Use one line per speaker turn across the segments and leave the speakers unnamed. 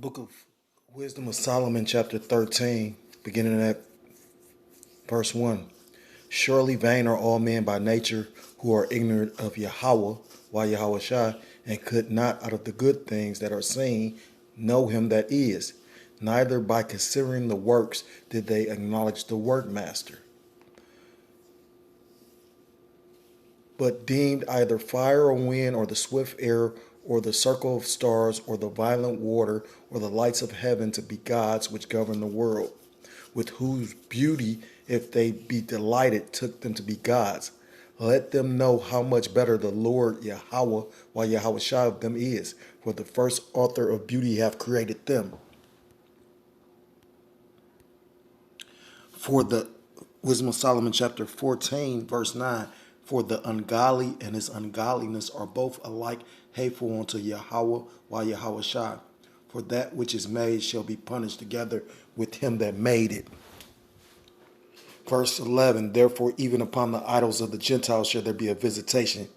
Book of Wisdom of Solomon, chapter 13, beginning at verse 1. Surely vain are all men by nature who are ignorant of Yahweh, why Yahweh Shai, and could not out of the good things that are seen know him that is. Neither by considering the works did they acknowledge the workmaster, but deemed either fire or wind or the swift air or the circle of stars or the violent water or the lights of heaven to be gods which govern the world, with whose beauty, if they be delighted, took them to be gods. Let them know how much better the Lord Yahweh, while Yahweh Shai of them is, for the first author of beauty hath created them. For the Wisdom of Solomon, chapter 14, verse 9, for the ungodly and his ungodliness are both alike hateful unto Yahweh, while Yahweh Shai. For that which is made shall be punished together with him that made it. Verse 11, therefore even upon the idols of the Gentiles shall there be a visitation,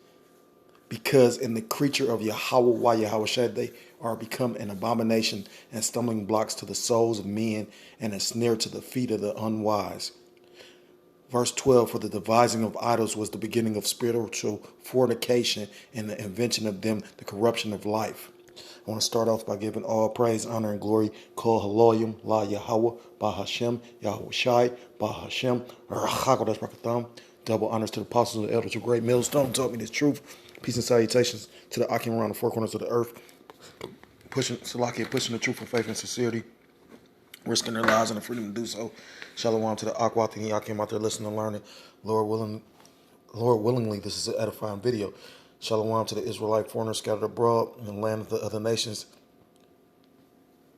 because in the creature of Yahweh, while Yahweh Shai, they are become an abomination and stumbling blocks to the souls of men and a snare to the feet of the unwise. Verse 12, for the devising of idols was the beginning of spiritual fornication, and the invention of them the corruption of life. I want to start off by giving all praise, honor, and glory. Kol Haloyim, La Yahweh, Ba Hashem, Yahweh Shai, Ba Hashem, Rachakodesh Rakatham. Double honors to the apostles and the elders of Great Millstone taught me this truth. Peace and salutations to the Akim around the four corners of the earth, pushing the truth for faith and sincerity, risking their lives and the freedom to do so. Shalom to the Akwat and Yakim out there listening and learning. Lord willingly, this is an edifying video. Shalom to the Israelite foreigners scattered abroad in the land of the other nations,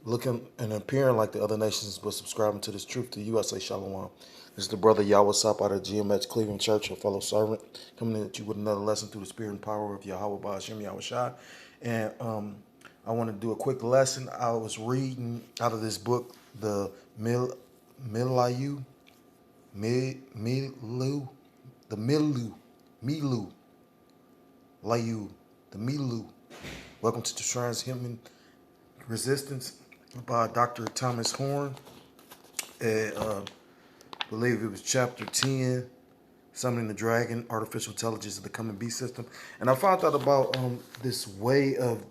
looking and appearing like the other nations, but subscribing to this truth to you. I say shalom. This is the brother Yahweh Sap out of GMX Cleveland Church, a fellow servant, coming at you with another lesson through the spirit and power of Yahweh Ba Hashem Yahweh Shai. And I want to do a quick lesson. I was reading out of this book, the Milu, Welcome to the Transhuman Resistance by Dr. Thomas Horn. And I believe it was chapter 10, Summoning the Dragon, Artificial Intelligence of the Coming Beast System. And I found out about this way of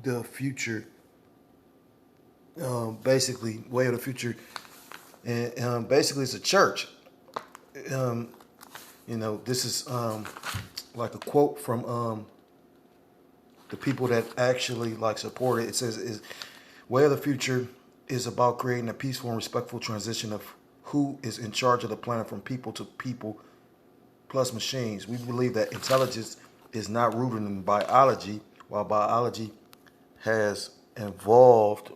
the future, way of the future. And basically it's a church. This is like a quote from the people that actually support it. It says, "Is way of the future is about creating a peaceful and respectful transition of who is in charge of the planet from people to people plus machines. We believe that intelligence is not rooted in biology, while biology has evolved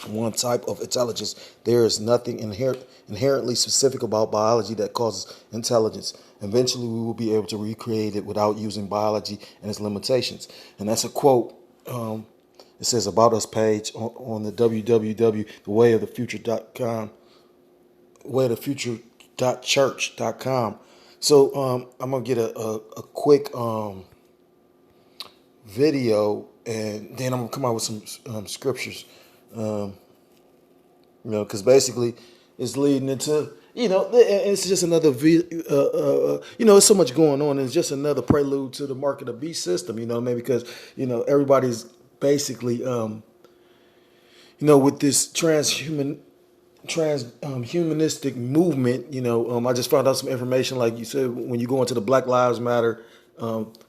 one type of intelligence. There is nothing inherently specific about biology that causes intelligence. Eventually, we will be able to recreate it without using biology and its limitations." And that's a quote. It says about us page on the www.thewayofthefuture.com, wayofthefuture.church.com. So I'm gonna get a quick video, and then I'm gonna come out with some scriptures. Because basically it's leading into, it's just another, it's so much going on. It's just another prelude to the mark of the beast system, because, everybody's basically, with this transhumanistic movement, I just found out some information, like you said, when you go into the Black Lives Matter,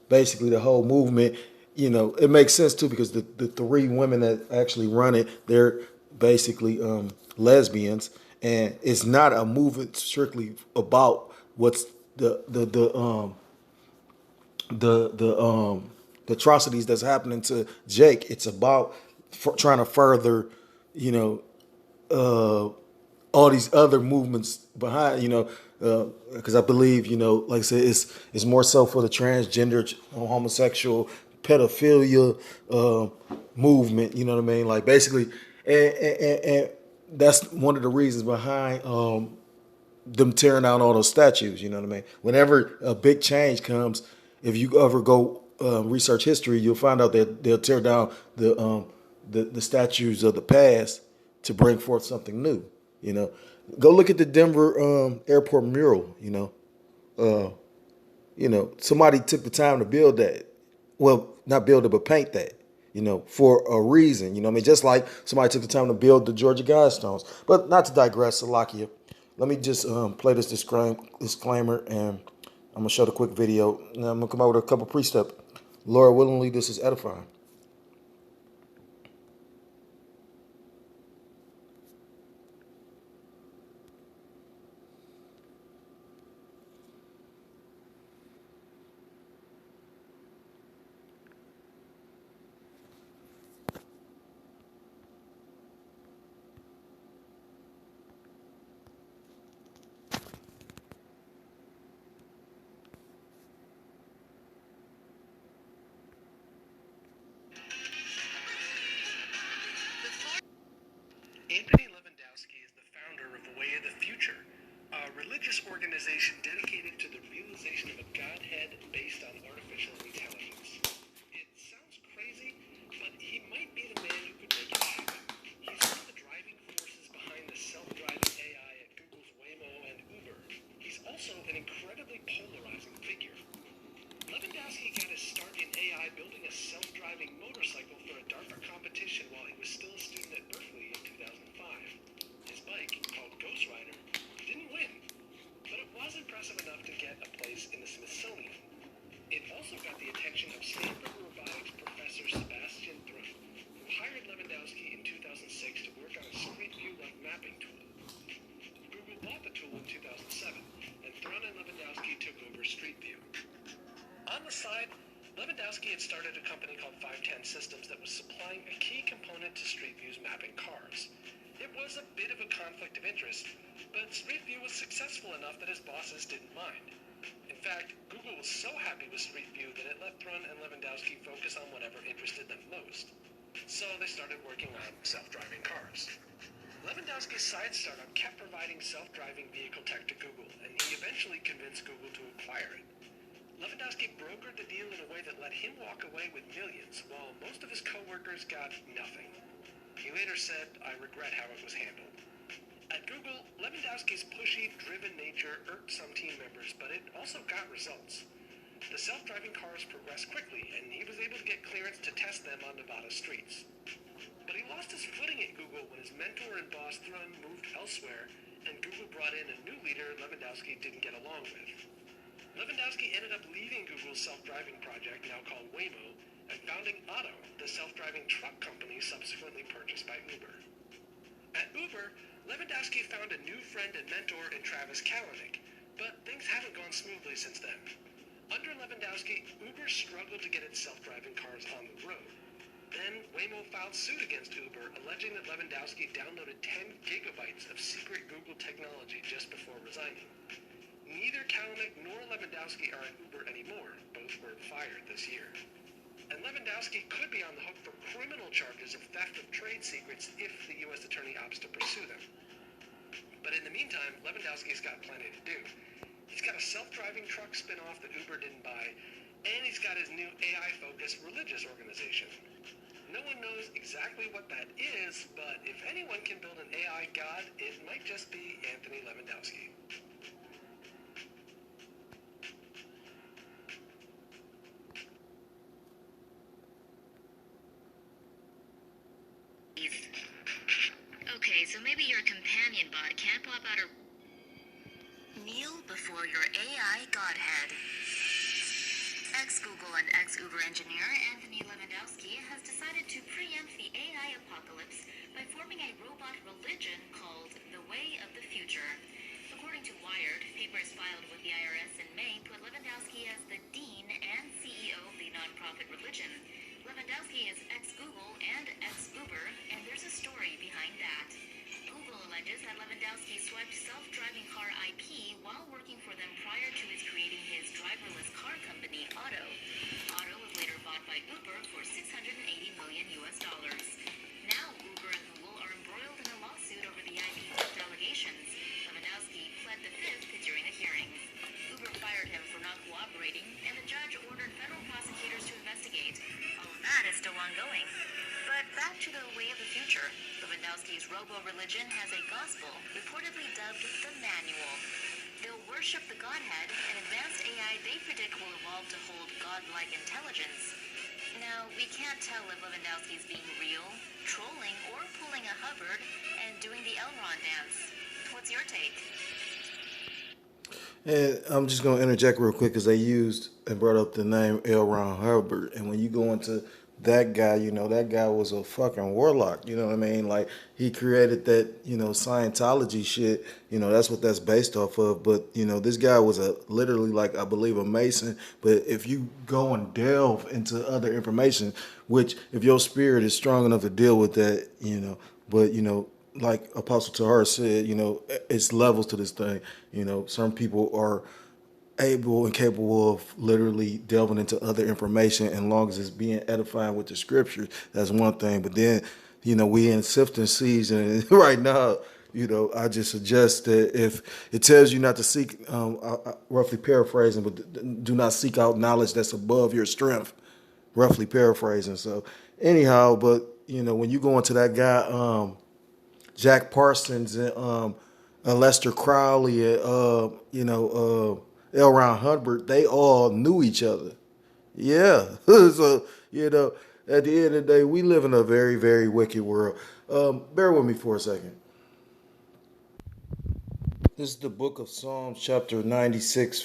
basically the whole movement, it makes sense too, because the three women that actually run it, they're basically lesbians, and it's not a movement strictly about what's the atrocities that's happening to Jake. It's about trying to further, all these other movements behind, because I believe, like I said, it's more so for the transgender, homosexual, pedophilia movement. You know what I mean? Like basically, and that's one of the reasons behind them tearing down all those statues. You know what I mean? Whenever a big change comes, if you ever go research history, you'll find out that they'll tear down the the statues of the past to bring forth something new. You know, go look at the Denver airport mural. Uh, somebody took the time to build that. Well, not build it, but paint that. For a reason. I mean, just like somebody took the time to build the Georgia Guidestones. But not to digress, Salakia. Let me just play this disclaimer, and I'm gonna show the quick video. And I'm gonna come out with a couple precept. Lord willingly, this is edifying.
Anthony Lewandowski is the founder of Way of the Future, a religious organization dedicated to the realization of a Godhead based on artificial intelligence. It sounds crazy, but he might be the man who could make it happen. He's one of the driving forces behind the self-driving AI at Google's Waymo and Uber. He's also an incredibly polarizing figure. Lewandowski got his start in AI building a self-driving motorcycle for a DARPA competition while he was still a student at Berkeley in 2005. His bike, called Ghost Rider, didn't win, but it was impressive enough to get a place in the Smithsonian. It also got the attention of Stanford robotics professor Sebastian Thrun, who hired Lewandowski in 2006 to work on a Street View-like mapping tool. Google bought the tool in 2007, and Thrun and Lewandowski took over Street View. On the side, Lewandowski had started a company called 510 Systems that was supplying a key component to Street View's mapping cars. It was a bit of a conflict of interest, but Street View was successful enough that his bosses didn't mind. In fact, Google was so happy with Street View that it let Thrun and Lewandowski focus on whatever interested them most. So they started working on self-driving cars. Lewandowski's side startup kept providing self-driving vehicle tech to Google, and he eventually convinced Google to acquire it. Lewandowski brokered the deal in a way that let him walk away with millions, while most of his co-workers got nothing. He later said, "I regret how it was handled." At Google, Lewandowski's pushy, driven nature irked some team members, but it also got results. The self-driving cars progressed quickly, and he was able to get clearance to test them on Nevada streets. But he lost his footing at Google when his mentor and boss Thrun moved elsewhere, and Google brought in a new leader Lewandowski didn't get along with. Lewandowski ended up leaving Google's self-driving project, now called Waymo, and founding Otto, the self-driving truck company subsequently purchased by Uber. At Uber, Lewandowski found a new friend and mentor in Travis Kalanick, but things haven't gone smoothly since then. Under Lewandowski, Uber struggled to get its self-driving cars on the road. Then Waymo filed suit against Uber, alleging that Lewandowski downloaded 10 gigabytes of secret Google technology just before resigning. Neither Kalanick nor Lewandowski are at Uber anymore. Both were fired this year. And Lewandowski could be on the hook for criminal charges of theft of trade secrets if the U.S. attorney opts to pursue them. But in the meantime, Lewandowski's got plenty to do. He's got a self-driving truck spin-off that Uber didn't buy, and he's got his new AI-focused religious organization. No one knows exactly what that is, but if anyone can build an AI god, it might just be Anthony Lewandowski.
Okay, so maybe your companion bot can't pop out her... Kneel before your AI godhead. Ex-Google and ex-Uber engineer Anthony Lewandowski has decided to preempt the AI apocalypse by forming a robot religion called the Way of the Future. According to Wired, papers filed with the IRS in May put Lewandowski as the dean and CEO of the nonprofit religion. Lewandowski is ex-Google and ex-Uber, and there's a story behind that. Google alleges that Lewandowski swiped self-driving car IP while working for them prior to his creating his driverless car company, Otto. Otto was later bought by Uber for $680 million. Now Uber and Google are embroiled in a lawsuit over the IP theft allegations. Lewandowski pled the fifth during the hearings. Uber fired him for not cooperating, and the judge ordered federal prosecutors to investigate. All of that is still ongoing. But back to the way of the future. Lewandowski's robo-religion has a gospel, reportedly dubbed the Manual. They'll worship the Godhead, an advanced AI they predict will evolve to hold godlike intelligence. Now, we can't tell if Lewandowski's being real, trolling, or pulling a Hubbard and doing the Elrond dance. What's your take?
And I'm just going to interject real quick because they used and brought up the name L. Ron Hubbard. And when you go into that guy, you know, that guy was a fucking warlock. You know what I mean? Like, he created that, you know, Scientology shit. You know, that's what that's based off of. But, you know, this guy was literally, like, I believe a Mason. But if you go and delve into other information, which if your spirit is strong enough to deal with that, you know, but, you know, like Apostle Tahar said, you know, it's levels to this thing. You know, some people are able and capable of literally delving into other information, and long as it's being edifying with the scriptures, that's one thing. But then, you know, we in sifting season right now. You know, I just suggest that if it tells you not to seek, roughly paraphrasing, but do not seek out knowledge that's above your strength, roughly paraphrasing. So anyhow, but, you know, when you go into that guy, Jack Parsons and Lester Crowley and L. Ron Hubbard, they all knew each other. Yeah. So, you know, at the end of the day, we live in a very, very wicked world. Bear with me for a second. This is the book of Psalms, chapter 96,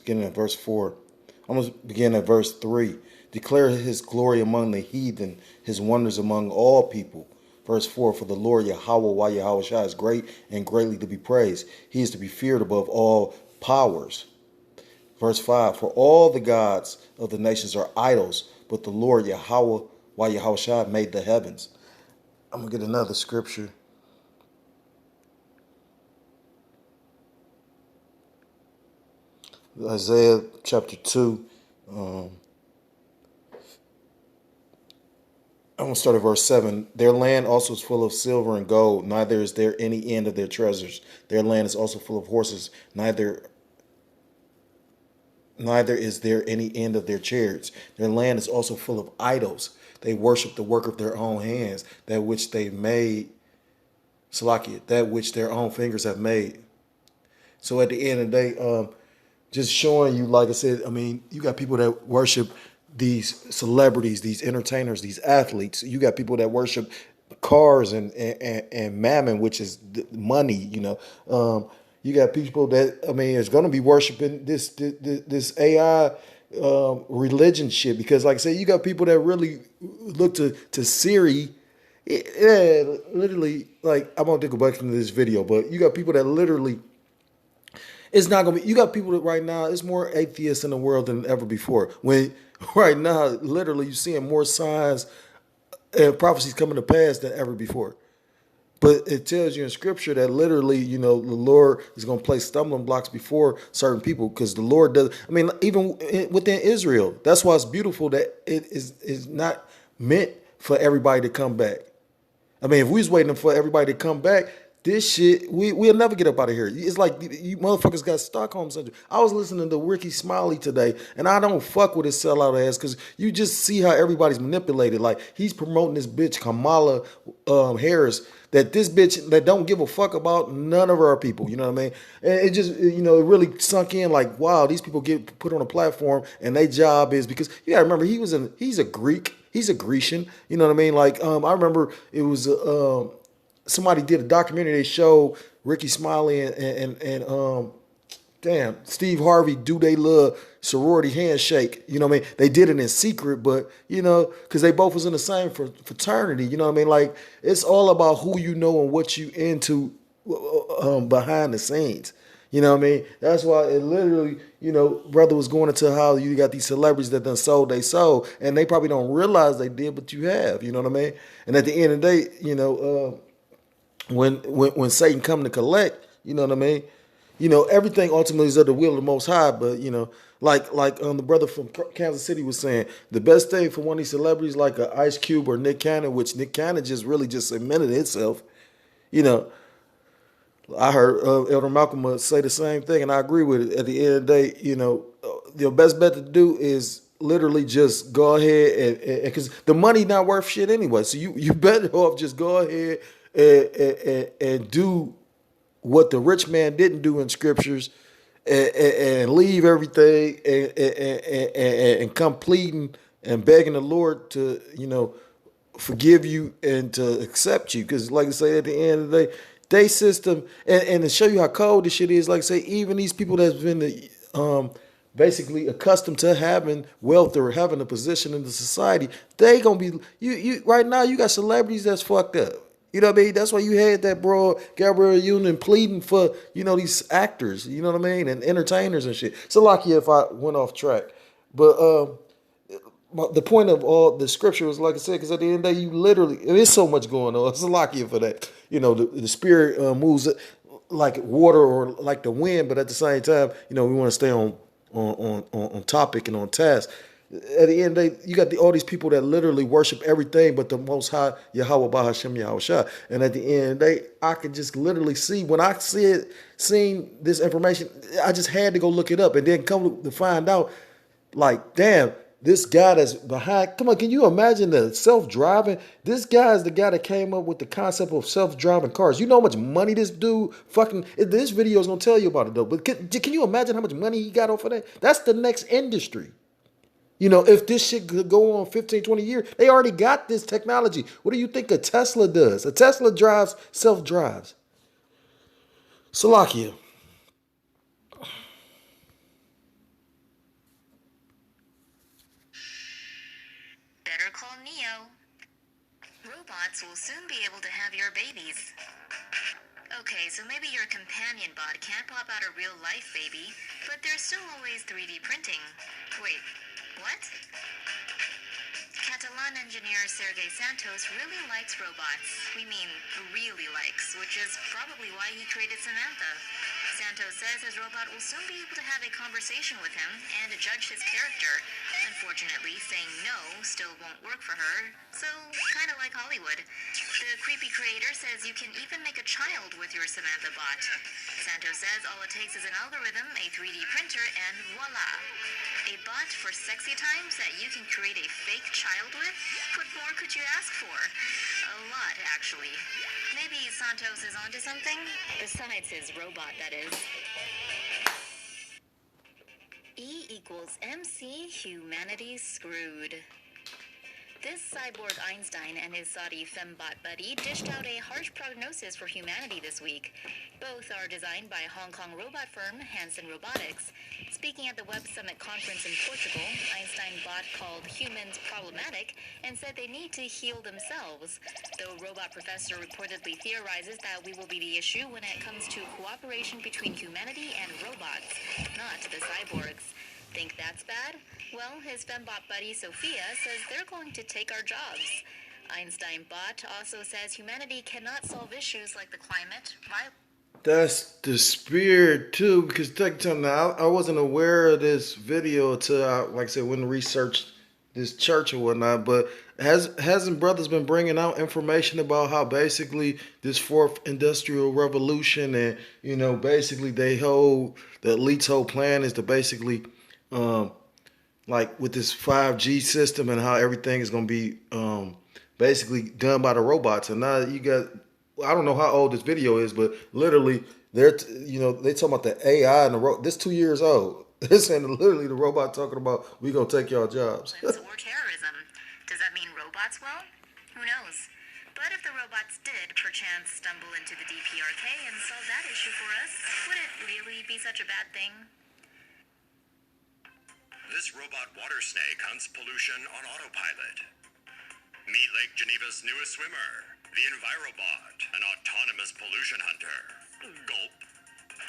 beginning at verse 4. I'm going to begin at verse 3. Declare his glory among the heathen, his wonders among all people. Verse 4, for the Lord Yahweh Yahweh is great and greatly to be praised. He is to be feared above all powers. Verse 5, for all the gods of the nations are idols, but the Lord Yahweh Yahweh made the heavens. I'm going to get another scripture. Isaiah chapter 2. I'm going to start at verse 7. Their land also is full of silver and gold, neither is there any end of their treasures. Their land is also full of horses, neither is there any end of their chariots. Their land is also full of idols. They worship the work of their own hands, that which they made, Salakia, that which their own fingers have made. So at the end of the day, just showing you, like I said, I mean, you got people that worship these celebrities, these entertainers, these athletes. You got people that worship cars and mammon, which is money. You know, you got people that, I mean, is going to be worshiping this AI religion shit, because, like I said, you got people that really look to Siri. Yeah, literally, like, I'm gonna go back into this video, but you got people that literally. It's not gonna be. You got people that right now. It's more atheists in the world than ever before. When right now, literally, you're seeing more signs and prophecies coming to pass than ever before. But it tells you in scripture that literally, you know, the Lord is going to place stumbling blocks before certain people, because the Lord does. I mean, even within Israel, that's why it's beautiful that it is not meant for everybody to come back. I mean, if we was waiting for everybody to come back, this shit, we'll never get up out of here. It's like you motherfuckers got Stockholm syndrome. I was listening to Ricky Smiley today, and I don't fuck with his sellout ass, because you just see how everybody's manipulated. Like, he's promoting this bitch Kamala Harris, that this bitch that don't give a fuck about none of our people. You know what I mean? And it just, you know, it really sunk in, like, wow, these people get put on a platform, and their job is, because you gotta remember, he's a Greek. He's a Grecian. You know what I mean? Like, I remember it was somebody did a documentary. They showed Ricky Smiley and Steve Harvey do they little sorority handshake. You know what I mean? They did it in secret, but, you know, because they both was in the same fraternity. You know what I mean? Like, it's all about who you know and what you into behind the scenes. You know what I mean? That's why it literally, you know, brother was going into how you got these celebrities that done sold they soul, and they probably don't realize they did, but you have. You know what I mean? And at the end of the day, you know, when Satan come to collect, you know what I mean? You know, everything ultimately is of the will of the Most High, but, you know, like the brother from Kansas City was saying, the best thing for one of these celebrities like a Ice Cube or Nick Cannon, which Nick Cannon just really just cemented itself, you know. I heard Elder Malcolm say the same thing, and I agree with it. At the end of the day, you know, your best bet to do is literally just go ahead and because the money not worth shit anyway. So you better off just go ahead and do what the rich man didn't do in scriptures and leave everything and come pleading and begging the Lord to, forgive you and to accept you. Because, like I say, at the end of the day, they system, and to show you how cold this shit is, like I say, even these people that's been basically accustomed to having wealth or having a position in the society, they gonna be you right now. You got celebrities that's fucked up. You know what I mean? That's why you had that bro Gabrielle Union pleading for these actors. You know what I mean? And entertainers and shit. So lucky if I went off track, but the point of all the scripture was, like I said, because at the end of the day, you literally, there's so much going on. It's a lot here for that. The spirit moves like water or like the wind, but at the same time, we want to stay on topic and on task. At the end of the day, you got all these people that literally worship everything but the Most High Yahweh Bahashem Yahweh Shah. And at the end of the day, I could just literally see when I seen this information, I just had to go look it up and then come to find out, like, damn, this guy that's behind, come on, can you imagine the self-driving? This guy is the guy that came up with the concept of self-driving cars. You know how much money this dude this video is going to tell you about it, though. But can you imagine how much money he got off of that? That's the next industry. If this shit could go on 15, 20 years, they already got this technology. What do you think a Tesla does? A Tesla drives, self-drives. Salakia.
Better call Neo. Robots will soon be able to have your babies. Okay, so maybe your companion bot can't pop out a real-life baby, but there's still always 3D printing. Wait, what? Catalan engineer Sergey Santos really likes robots. We mean, really likes, which is probably why he created Samantha. Santos says his robot will soon be able to have a conversation with him and to judge his character. Unfortunately, saying no still won't work for her, so kind of like Hollywood. The creepy creator says you can even make a child with your Samantha bot. Santos says all it takes is an algorithm, a 3D printer, and voila! A bot for sexy times that you can create a fake child with? What more could you ask for? A lot, actually. Maybe Santos is onto something? Besides his robot, that is. E equals MC, humanity screwed. This cyborg Einstein and his Saudi fembot buddy dished out a harsh prognosis for humanity this week. Both are designed by Hong Kong robot firm Hanson Robotics. Speaking at the Web Summit conference in Portugal, Einstein bot called humans problematic and said they need to heal themselves. The robot professor reportedly theorizes that we will be the issue when it comes to cooperation between humanity and robots, not the cyborgs. Think that's bad? Well, his fembot buddy Sophia says they're going to take our jobs. Einstein bot also says humanity cannot solve issues like the climate,
That's the spirit too, because take time now. I wasn't aware of this video until I, like I said, went and researched this church or whatnot. But hasn't brothers been bringing out information about how basically this fourth industrial revolution and basically the elite's whole plan is to basically like with this 5G system and how everything is going to be basically done by the robots. And now you got, I don't know how old this video is, but literally they talking about the AI and this 2 years old. They're saying literally the robot talking about we gonna take y'all jobs.
or terrorism. Does that mean robots will? Who knows? But if the robots did perchance stumble into the DPRK and solve that issue for us, would it really be such a bad thing?
This robot water snake hunts pollution on autopilot. Meet Lake Geneva's newest swimmer, the Envirobot, an autonomous pollution hunter. Gulp.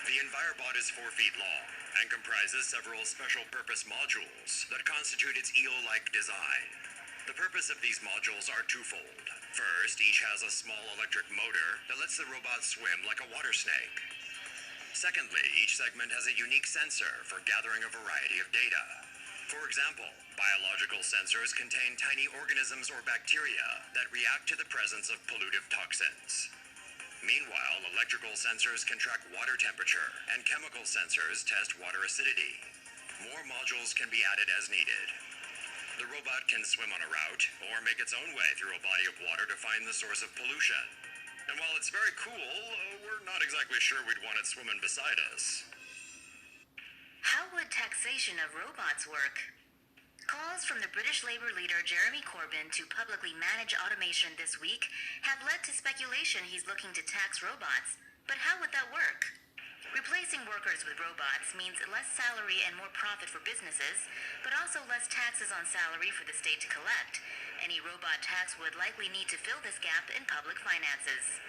The Envirobot is 4 feet long and comprises several special-purpose modules that constitute its eel-like design. The purpose of these modules are twofold. First, each has a small electric motor that lets the robot swim like a water snake. Secondly, each segment has a unique sensor for gathering a variety of data. For example, biological sensors contain tiny organisms or bacteria that react to the presence of pollutive toxins. Meanwhile, electrical sensors can track water temperature, and chemical sensors test water acidity. More modules can be added as needed. robot can swim on a route or make its own way through a body of water to find the source of pollution. And while it's very cool, we're not exactly sure we'd want it swimming beside us.
How would taxation of robots work? Calls from the British Labour leader Jeremy Corbyn to publicly manage automation this week have led to speculation he's looking to tax robots. But how would that work? Replacing workers with robots means less salary and more profit for businesses, but also less taxes on salary for the state to collect. Any robot tax would likely need to fill this gap in public finances.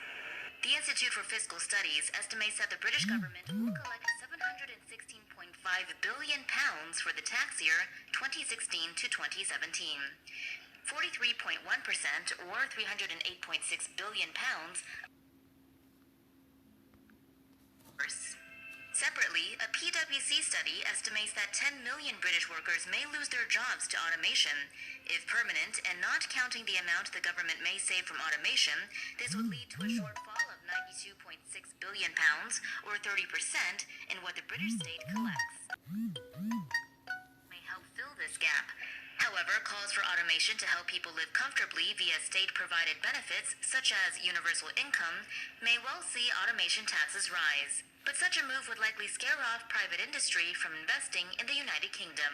The Institute for Fiscal Studies estimates that the British government will collect £716.5 billion for the tax year 2016 to 2017. 43.1%, or £308.6 billion. Separately, a PwC study estimates that 10 million British workers may lose their jobs to automation. If permanent, and not counting the amount the government may save from automation, this would lead to a shortfall of £92.6 billion, or 30%, in what the British state collects. May help fill this gap. However, calls for automation to help people live comfortably via state-provided benefits, such as universal income, may well see automation taxes rise. But such a move would likely scare off private industry from investing in the United Kingdom.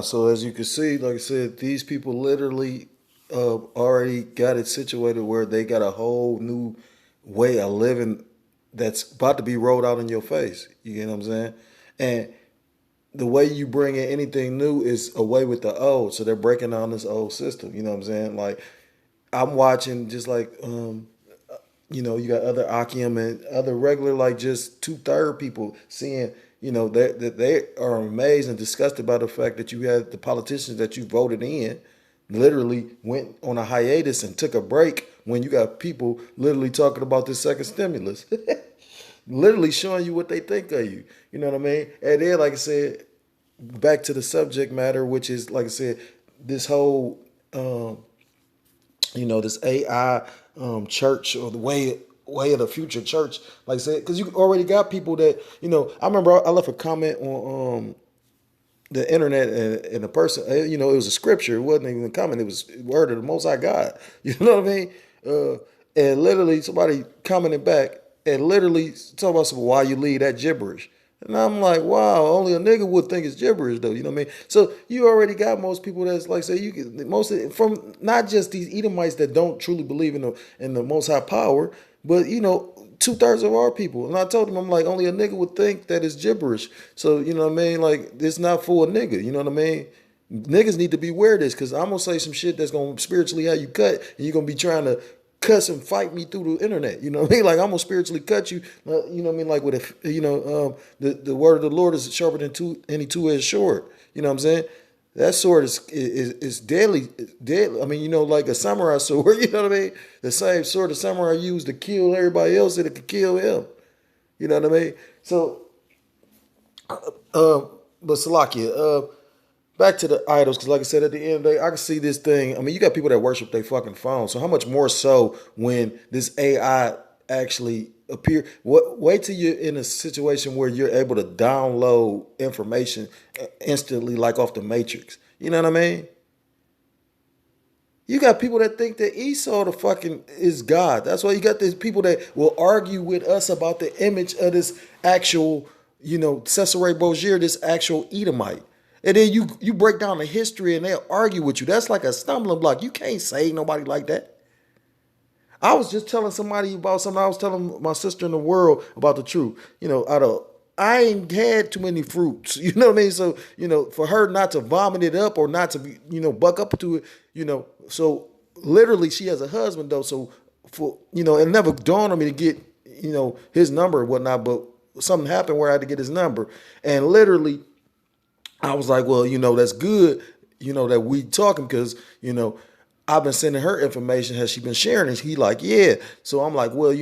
So as you can see, like I said, these people literally already got it situated where they got a whole new way of living that's about to be rolled out in your face. You get what I'm saying? And the way you bring in anything new is away with the old. So they're breaking down this old system. You know what I'm saying? Like, I'm watching just like, you got other Akim and other regular, like just 2/3 people seeing, that they are amazed and disgusted by the fact that you had the politicians that you voted in literally went on a hiatus and took a break when you got people literally talking about this second stimulus. Literally showing you what they think of you. You know what I mean? And then, like I said, back to the subject matter, which is, like I said, this whole, this AI church, or the way of the future church, like I said, because you already got people that, I remember I left a comment on the internet, and the person, it was a scripture. It wasn't even a comment. It was word of the Most High God. You know what I mean? And literally somebody commented back and literally talking about why you leave that gibberish. And I'm like, wow, only a nigga would think it's gibberish, though. You know what I mean? So you already got most people that's like, say, from not just these Edomites that don't truly believe in the Most High power, but 2/3 of our people. And I told him, I'm like, only a nigga would think that it's gibberish. So you know what I mean? Like, it's not for a nigga. You know what I mean? Niggas need to beware of this, because I'm gonna say some shit that's gonna spiritually have you cut, and you're gonna be trying to cuss and fight me through the internet. You know what I mean? Like, I'm gonna spiritually cut you. You know what I mean? Like, with the word of the Lord is sharper than any two-edged sword. You know what I'm saying? That sword is deadly. Deadly. I mean, like a samurai sword. You know what I mean? The same sword the samurai used to kill everybody else, that it could kill him. You know what I mean? So, but Salakia, back to the idols, because like I said, at the end of the day, I can see this thing. I mean, you got people that worship their fucking phone. So how much more so when this AI actually appear? Wait till you're in a situation where you're able to download information instantly, like off the Matrix. You know what I mean? You got people that think that Esau is God. That's why you got these people that will argue with us about the image of this actual, Cesare Borgia, this actual Edomite. And then you break down the history and they'll argue with you. That's like a stumbling block. You can't save nobody like that. I was just telling somebody about something. I was telling my sister in the world about the truth. I ain't had too many fruits. You know what I mean? So, for her not to vomit it up or not to be, buck up to it, so literally she has a husband though. So it never dawned on me to get, his number or whatnot, but something happened where I had to get his number. And literally I was like, well, that's good, that we talking, because, I've been sending her information. Has she been sharing it? He like, yeah. So I'm like, well,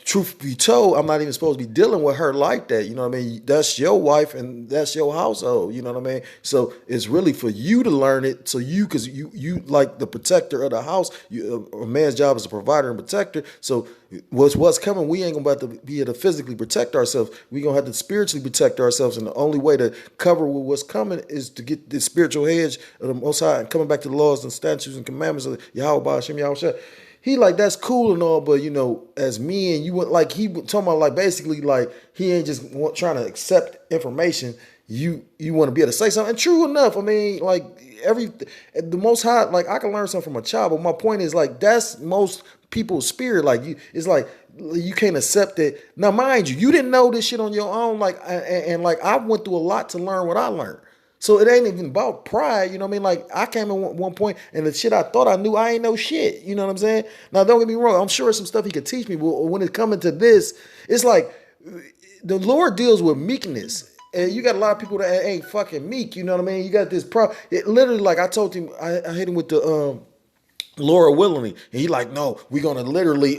truth be told, I'm not even supposed to be dealing with her like that. You know what I mean? That's your wife and that's your household. You know what I mean? So it's really for you to learn it. So because you like the protector of the house. A man's job is a provider and protector. So what's coming, we ain't gonna have to be able to physically protect ourselves. We gonna have to spiritually protect ourselves. And the only way to cover what's coming is to get the spiritual hedge of the Most High and coming back to the laws and statutes and commandments of Yahweh Ba'ashem Yahweh. He like, that's cool and all, but as me and you went, like, he talking about, like, basically, like, he ain't just trying to accept information. You want to be able to say something. And true enough, I mean, like, the Most High, like, I can learn something from a child, but my point is, like, that's most people's spirit. Like, it's like you can't accept it. Now, mind you didn't know this shit on your own, like, and like, I went through a lot to learn what I learned. So it ain't even about pride, you know what I mean? Like, I came in one point and the shit I thought I knew, I ain't know shit, you know what I'm saying? Now, don't get me wrong, I'm sure some stuff he could teach me, but when it's coming to this, it's like the Lord deals with meekness. And you got a lot of people that ain't fucking meek, you know what I mean? You got this problem. It literally, like I told him, I hit him with the Laura willingly, and he like, no, we're gonna literally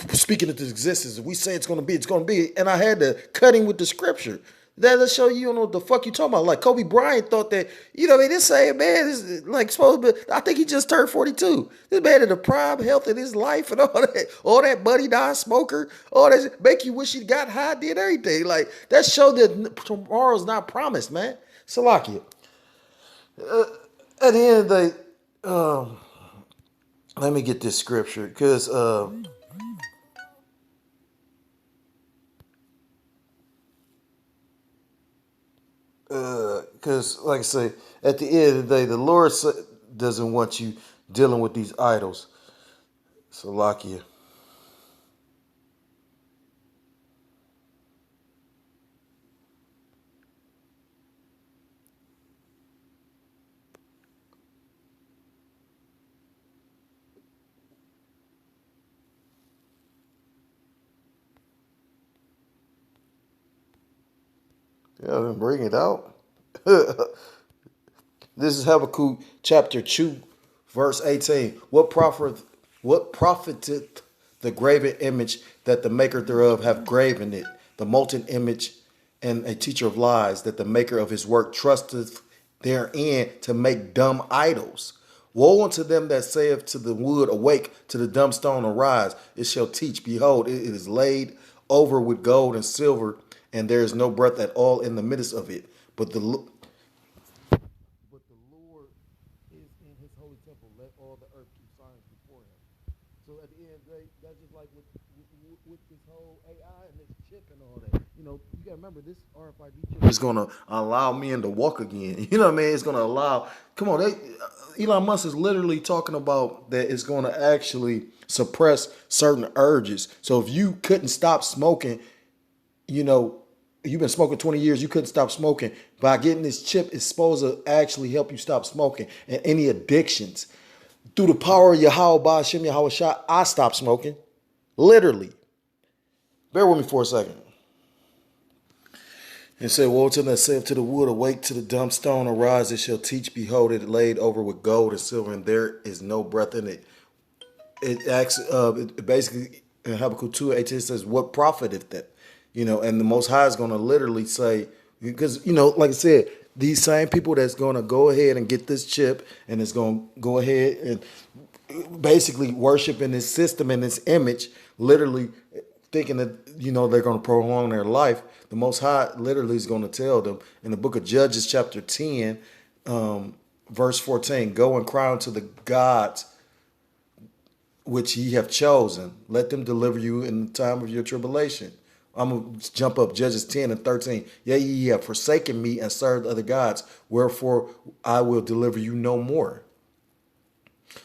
speak it into existence. If we say it's gonna be, it's gonna be. And I had to cut him with the scripture. That'll show you don't know what the fuck you talking about. Like Kobe Bryant thought that, this saying, man, this is like supposed to be, I think he just turned 42. This man in the prime health of his life and all that buddy die smoker, all that make you wish he got high, did everything. Like, that showed that tomorrow's not promised, man. Salakia. At the end of the day, let me get this scripture, because like I say, at the end of the day, the Lord doesn't want you dealing with these idols. Salakia. Yeah, then bring it out. This is Habakkuk chapter 2, verse 18. What profiteth the graven image that the maker thereof have graven it, the molten image and a teacher of lies, that the maker of his work trusteth therein to make dumb idols? Woe unto them that saith to the wood, awake, to the dumb stone, arise. It shall teach. Behold, it is laid over with gold and silver, and there is no breath at all in the midst of it. But the Lord is in his holy temple. Let all the earth keep silence before him. So at the end of the day, that's just like with this whole AI and this chip and all that. You got to remember, this RFID chip is going to allow men to walk again. You know what I mean? It's going to allow, come on, Elon Musk is literally talking about that it's going to actually suppress certain urges. So if you couldn't stop smoking, you've been smoking 20 years, you couldn't stop smoking. By getting this chip, it's supposed to actually help you stop smoking and any addictions. Through the power of Yahweh Ba'ashem Yahweh Shah, I stopped smoking. Literally. Bear with me for a second. And said, woe to them that saith to the wood, awake, to the dumb stone, arise, it shall teach. Behold, it laid over with gold and silver, and there is no breath in it. It basically, in Habakkuk 2:18 says, what profiteth that? And the Most High is going to literally say, because, like I said, these same people that's going to go ahead and get this chip and is going to go ahead and basically worship in this system and this image, literally thinking that, they're going to prolong their life. The Most High literally is going to tell them in the book of Judges, chapter 10, verse 14, go and cry unto the gods which ye have chosen. Let them deliver you in the time of your tribulation. I'm going to jump up Judges 10 and 13. Yea, ye have forsaken me and served other gods. Wherefore I will deliver you no more.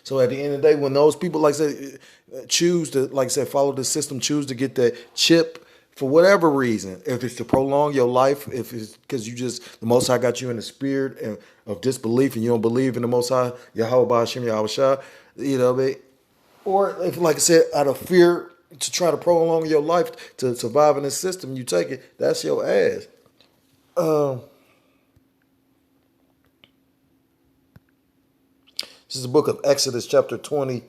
So at the end of the day, when those people, like I said, choose to, like I said, follow the system, choose to get that chip for whatever reason, if it's to prolong your life, if it's because the Most High got you in the spirit of disbelief and you don't believe in the Most High, Yahweh Ba'ashem Yahweh Shah, or if, like I said, out of fear to try to prolong your life to survive in this system, you take it, that's your ass. This is the book of Exodus, chapter 20,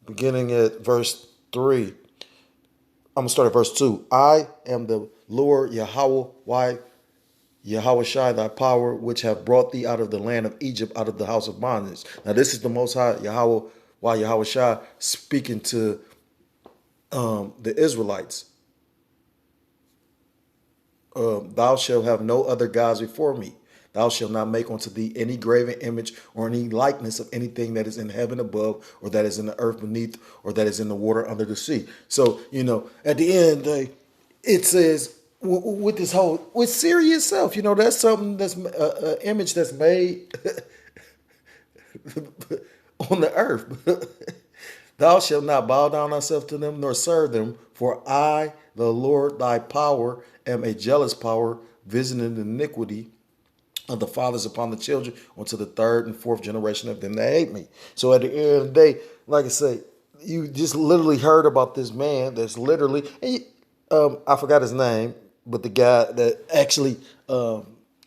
beginning at verse 3. I'm gonna start at verse 2. I am the Lord Yahweh, why Yahweh Shai, thy power, which have brought thee out of the land of Egypt, out of the house of bondage. Now, this is the Most High Yahweh, why Yahweh Shai, speaking to the Israelites. Thou shalt have no other gods before me. Thou shalt not make unto thee any graven image or any likeness of anything that is in heaven above, or that is in the earth beneath, or that is in the water under the sea. So, at the end of the day, it says with this whole, with Siri itself, that's something that's an image that's made on the earth. Thou shalt not bow down thyself to them, nor serve them, for I, the Lord thy power, am a jealous power, visiting the iniquity of the fathers upon the children, unto the third and fourth generation of them that hate me. So at the end of the day, like I say, you just literally heard about this man that's literally, I forgot his name, but the guy that actually,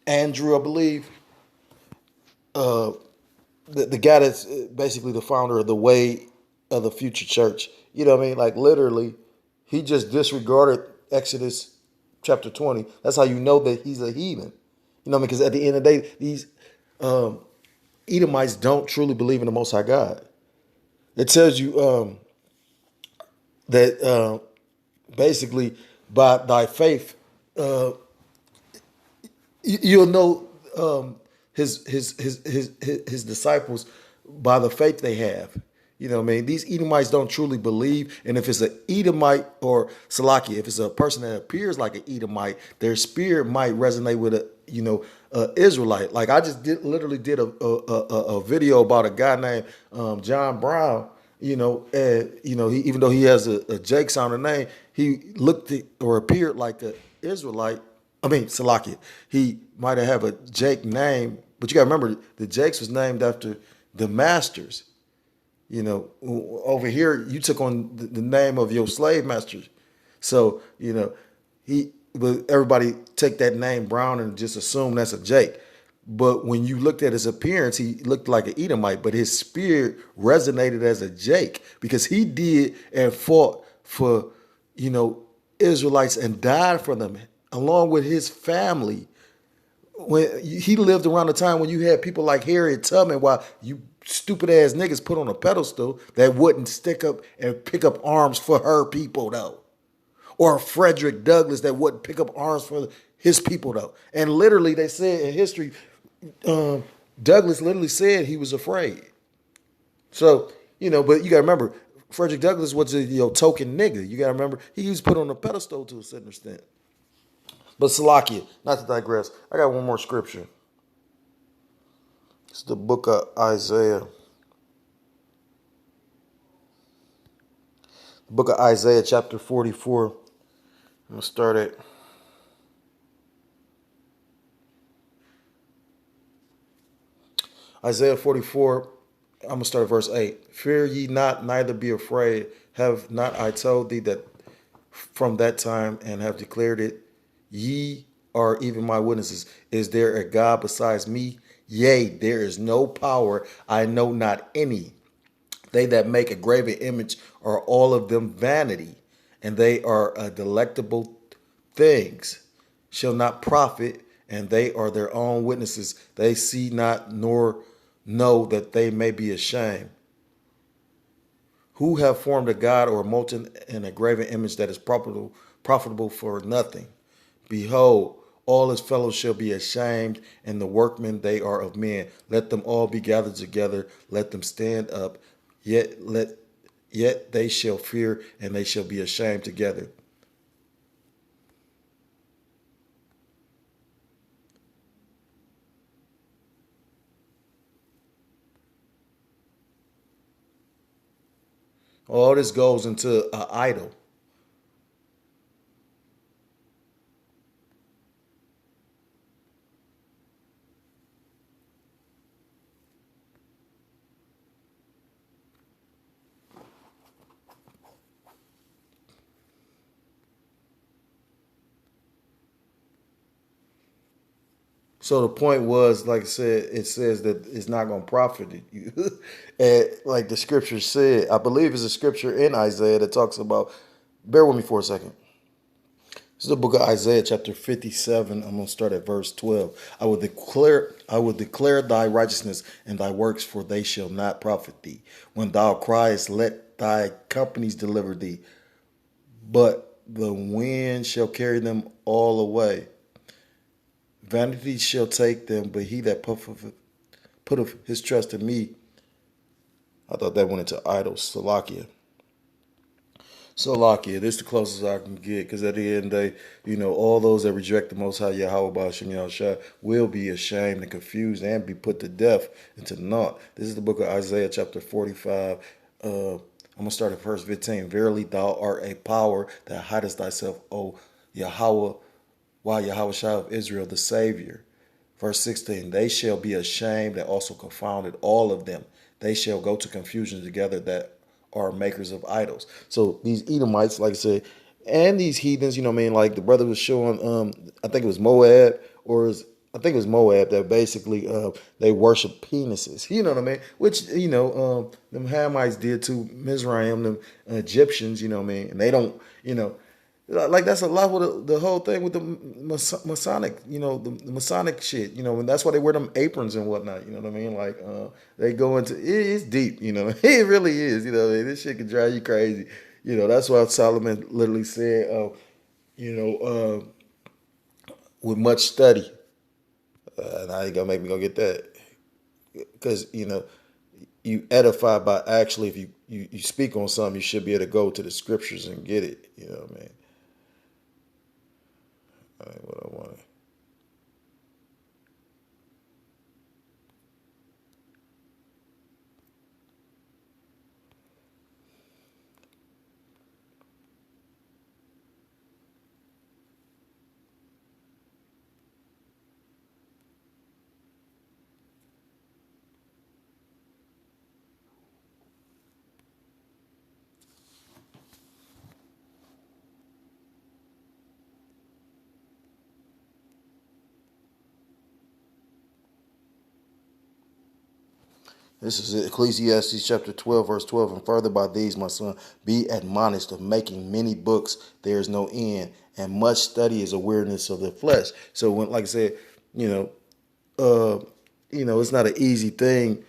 Andrew, I believe, the guy that's basically the founder of the Way of the Future Church. You know what I mean? Like literally, he just disregarded Exodus chapter 20. That's how you know that he's a heathen. You know what I mean? Because at the end of the day, these Edomites don't truly believe in the Most High God. It tells you that basically by thy faith, you'll know his disciples by the faith they have. You know what I mean? These Edomites don't truly believe. And if it's an Edomite or Salaki, if it's a person that appears like an Edomite, their spirit might resonate with a Israelite. Like I just literally did a video about a guy named John Brown. He, even though he has a Jake sounding name, he looked or appeared like an Israelite. I mean, Salakia. He might have a Jake name, but you got to remember the Jakes was named after the masters. Over here you took on the name of your slave masters. So, but everybody take that name Brown and just assume that's a Jake. But when you looked at his appearance, he looked like an Edomite, but his spirit resonated as a Jake because he did and fought for, Israelites and died for them along with his family. When he lived around the time when you had people like Harriet Tubman, while you stupid ass niggas put on a pedestal that wouldn't stick up and pick up arms for her people though, or Frederick Douglass that wouldn't pick up arms for his people though. And literally, they said in history, Douglass literally said he was afraid. So but you gotta remember, Frederick Douglass was a token nigga. You gotta remember he was put on a pedestal to a certain extent. But Salakia, not to digress, I got one more scripture. It's the book of Isaiah. The book of Isaiah, chapter 44. I'm going to start at Isaiah 44. I'm going to start at verse 8. Fear ye not, neither be afraid. Have not I told thee that from that time and have declared it? Ye are even my witnesses. Is there a God besides me? Yea, there is no power. I know not any. They that make a graven image are all of them vanity, and they are delectable things, shall not profit, and they are their own witnesses. They see not nor know that they may be ashamed. Who have formed a god or a molten and a graven image that is profitable for nothing? Behold, all his fellows shall be ashamed, and the workmen they are of men. Let them all be gathered together. Let them stand up. Yet they shall fear, and they shall be ashamed together. All this goes into an idol. So the point was, like I said, it says that it's not going to profit you. And like the scripture said, I believe it's a scripture in Isaiah that talks about Bear with me for a second. This is the book of Isaiah, chapter 57. I'm going to start at verse 12. I will declare thy righteousness and thy works, for they shall not profit thee. When thou criest, let thy companies deliver thee, but the wind shall carry them all away. Vanity shall take them, but he that putteth his trust in me. I thought that went into idols, Salakia. Salakia, this is the closest I can get, because at the end of the day, all those that reject the Most High Yahweh Ba'ashem Yahushua will be ashamed and confused and be put to death and to naught. This is the book of Isaiah, chapter 45. I'm going to start at verse 15. Verily, thou art a power that hidest thyself, O Yahweh, while Yahweh of Israel, the Savior. Verse 16, they shall be ashamed and also confounded, all of them. They shall go to confusion together that are makers of idols. So these Edomites, like I said, and these heathens, like the brother was showing, I think it was Moab, I think it was Moab, that basically they worship penises. You know what I mean? Which, them Hamites did to Mizraim, them Egyptians, and they don't, like that's a lot with the whole thing with the Masonic, the Masonic shit, and that's why they wear them aprons and whatnot. You know what I mean? Like they go into it's deep, it really is. This shit can drive you crazy. That's why Solomon literally said, with much study. Now you gonna make me go get that, because you edify by actually, if you speak on something, you should be able to go to the scriptures and get it. You know what I mean? What I wanted. This is Ecclesiastes chapter 12, verse 12. And further by these, my son, be admonished of making many books. There is no end. And much study is a weariness of the flesh. So when, like I said, it's not an easy thing,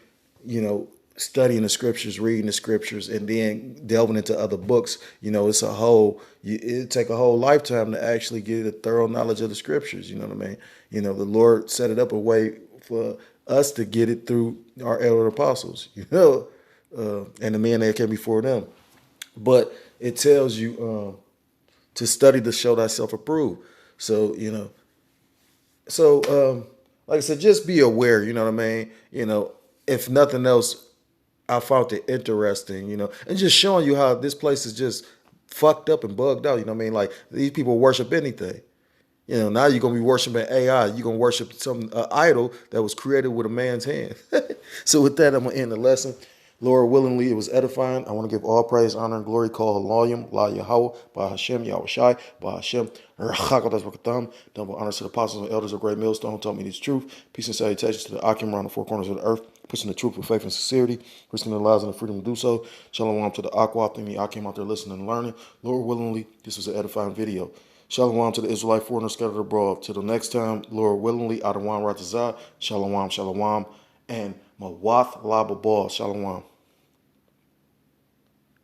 studying the scriptures, reading the scriptures, and then delving into other books. It's it take a whole lifetime to actually get a thorough knowledge of the scriptures. You know what I mean? The Lord set it up a way for us to get it through our elder apostles, and the men that came before them. But it tells you to study to show thyself approved. So, like I said, just be aware, you know what I mean? If nothing else, I found it interesting, and just showing you how this place is just fucked up and bugged out, you know what I mean? Like, these people worship anything. Now you're going to be worshiping AI. You're going to worship some idol that was created with a man's hand. So with that, I'm going to end the lesson. Lord, willingly, it was edifying. I want to give all praise, honor, and glory. Call Haloyim, La Yahweh, Ba Hashem, Yahweh Shai, Ba Hashem, Rachakadas Bakatam. Double honors to the apostles and elders of Great Millstone who taught me this truth. Peace and salutations to the Akim around the four corners of the earth, pushing the truth with faith and sincerity, risking their lives and the freedom to do so. Shalom to the Aqua, the Akim out there listening and learning. Lord, willingly, this was an edifying video. Shalom to the Israelite foreigners scattered abroad. Till the next time, Lord willingly, Adawan Ratazah, Shalom, Shalom, and Mawath Lababal, Shalom.